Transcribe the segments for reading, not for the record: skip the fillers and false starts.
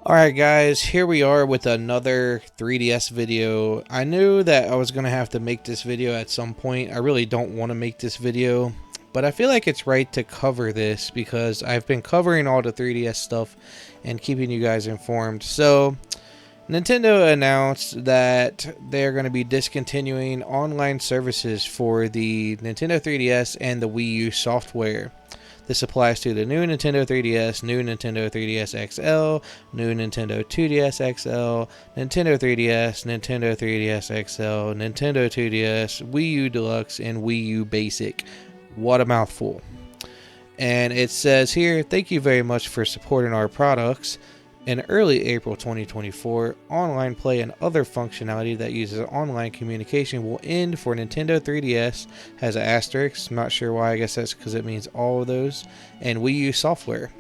Alright guys, here we are with another 3DS video. I knew that I was going to have to make this video at some point. I really don't want to make this video, but I feel like it's right to cover this because I've been covering all the 3DS stuff and keeping you guys informed. So, Nintendo announced that they're going to be discontinuing online services for the Nintendo 3DS and the Wii U software. This applies to the new Nintendo 3DS, new Nintendo 3DS XL, new Nintendo 2DS XL, Nintendo 3DS, Nintendo 3DS XL, Nintendo 2DS, Wii U Deluxe, and Wii U Basic. What a mouthful. And it says here, thank you very much for supporting our products. In early April 2024, online play and other functionality that uses online communication will end for Nintendo 3DS, has an asterisk, not sure why, I guess that's because it means all of those, and Wii U software.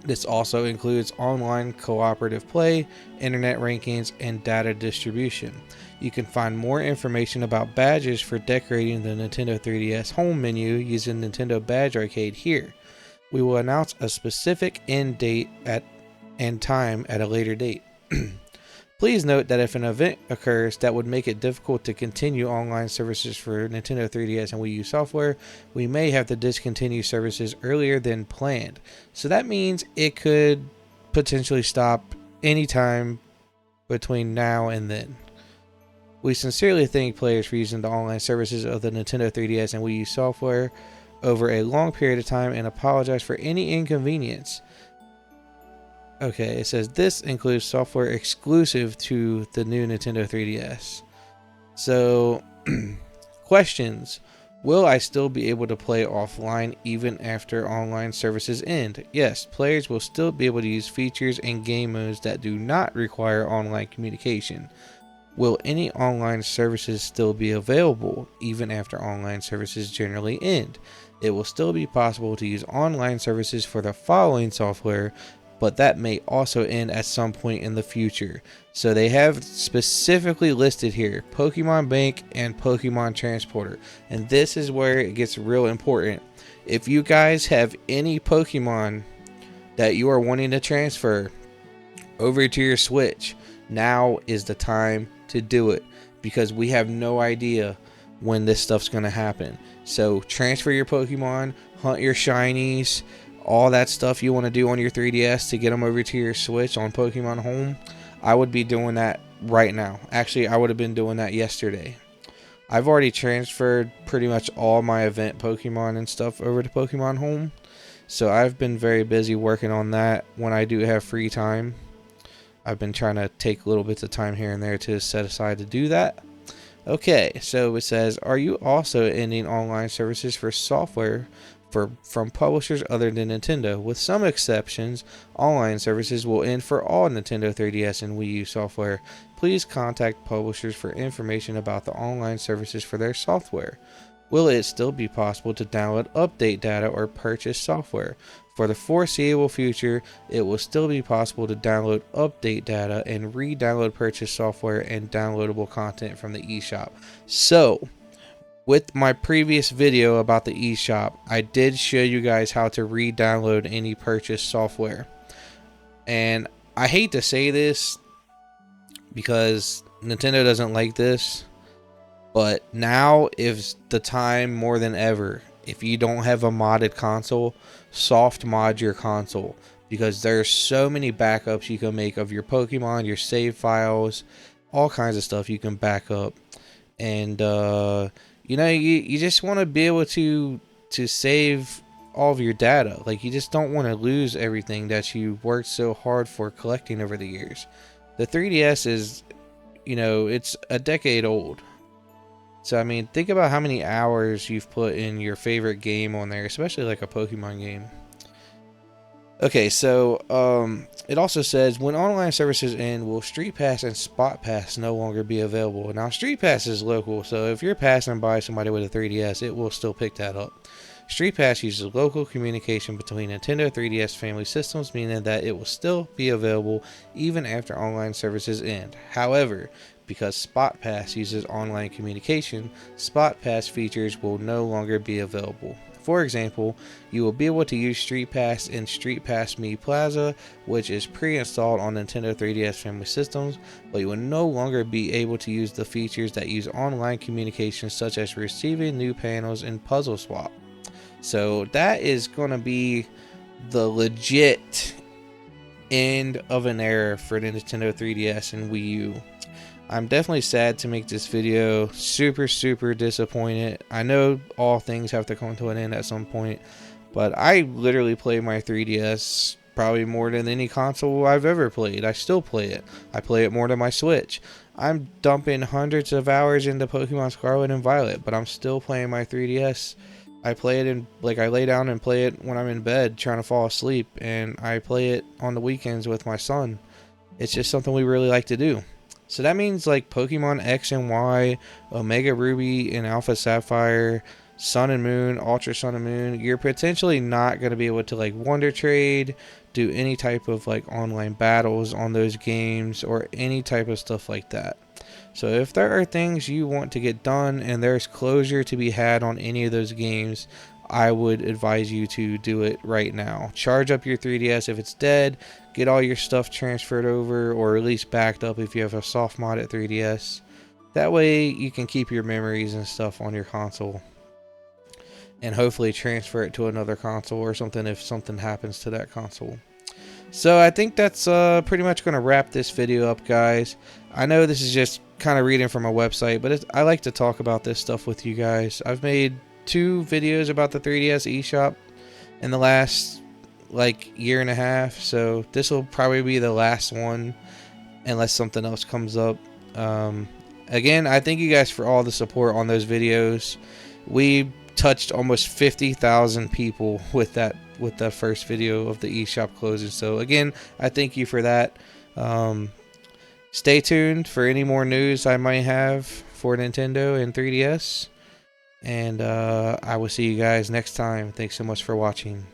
This also includes online cooperative play, internet rankings, and data distribution. You can find more information about badges for decorating the Nintendo 3DS home menu using Nintendo Badge Arcade here. We will announce a specific end date and time at a later date. Please note that if an event occurs that would make it difficult to continue online services for Nintendo 3DS and Wii U software, we may have to discontinue services earlier than planned. So that means it could potentially stop anytime between now and then. We sincerely thank players for using the online services of the Nintendo 3DS and Wii U software over a long period of time and apologize for any inconvenience. Okay, it says this includes software exclusive to the new Nintendo 3DS. So, questions. Will I still be able to play offline even after online services end? Yes, players will still be able to use features and game modes that do not require online communication. Will any online services still be available even after online services generally end? It will still be possible to use online services for the following software, but that may also end at some point in the future. So they have specifically listed here Pokemon Bank and Pokemon Transporter, and this is where it gets real important. If you guys have any Pokemon that you are wanting to transfer over to your Switch, now is the time to do it, because we have no idea when this stuff's going to happen. So transfer your Pokemon, hunt your shinies, all that stuff you want to do on your 3DS to get them over to your Switch on Pokemon Home. I would be doing that right now. Actually, I would have been doing that yesterday. I've already transferred pretty much all my event Pokemon and stuff over to Pokemon Home. So I've been very busy working on that when I do have free time. I've been trying to take little bits of time here and there to set aside to do that. Okay, so it says, are you also ending online services for software from publishers other than Nintendo? With some exceptions, online services will end for all Nintendo 3DS and Wii U software. Please contact publishers for information about the online services for their software. Will it still be possible to download update data or purchase software? For the foreseeable future, it will still be possible to download update data and re-download purchase software and downloadable content from the eShop. So, with my previous video about the eShop, I did show you guys how to re-download any purchased software. And I hate to say this because Nintendo doesn't like this, but now is the time more than ever. If you don't have a modded console, soft mod your console, because there's so many backups you can make of your Pokemon, your save files, all kinds of stuff you can back up. And you know, you just want to be able to save all of your data. Like, you just don't want to lose everything that you worked so hard for collecting over the years. The 3DS is, you know, it's a decade old. So, I mean, think about how many hours you've put in your favorite game on there, especially like a Pokemon game. Okay, so it also says, when online services end, will Street Pass and Spot Pass no longer be available? Now, Street Pass is local, so if you're passing by somebody with a 3DS, it will still pick that up. Street Pass uses local communication between Nintendo 3DS family systems, meaning that it will still be available even after online services end. However, because Spot Pass uses online communication, Spot Pass features will no longer be available. For example, you will be able to use Street Pass in Street Pass Me Plaza, which is pre-installed on Nintendo 3DS family systems, but you will no longer be able to use the features that use online communication, such as receiving new panels and puzzle swap. So that is going to be the legit end of an era for the Nintendo 3DS and Wii U. I'm definitely sad to make this video. Super disappointed. I know all things have to come to an end at some point, but I literally play my 3DS probably more than any console I've ever played. I still play it. I play it more than my Switch. I'm dumping hundreds of hours into Pokemon Scarlet and Violet, but I'm still playing my 3DS. I play it in, like, I lay down and play it when I'm in bed trying to fall asleep, and I play it on the weekends with my son. It's just something we really like to do. So that means like Pokemon X and Y, Omega Ruby and Alpha Sapphire, Sun and Moon, Ultra Sun and Moon, you're potentially not going to be able to like Wonder Trade, do any type of like online battles on those games or any type of stuff like that. So if there are things you want to get done and there's closure to be had on any of those games, I would advise you to do it right now. Charge up your 3DS if it's dead, get all your stuff transferred over or at least backed up if you have a soft modded 3DS. That way you can keep your memories and stuff on your console and hopefully transfer it to another console or something if something happens to that console. So I think that's pretty much going to wrap this video up, guys. I know this is just kind of reading from a website, but I like to talk about this stuff with you guys. I've made 2 videos about the 3DS eShop in the last like year and a half, so this will probably be the last one unless something else comes up. Again, I thank you guys for all the support on those videos. We touched almost 50,000 people with the first video of the eShop closing, so again, I thank you for that. Stay tuned for any more news I might have for Nintendo and 3DS. And I will see you guys next time. Thanks so much for watching.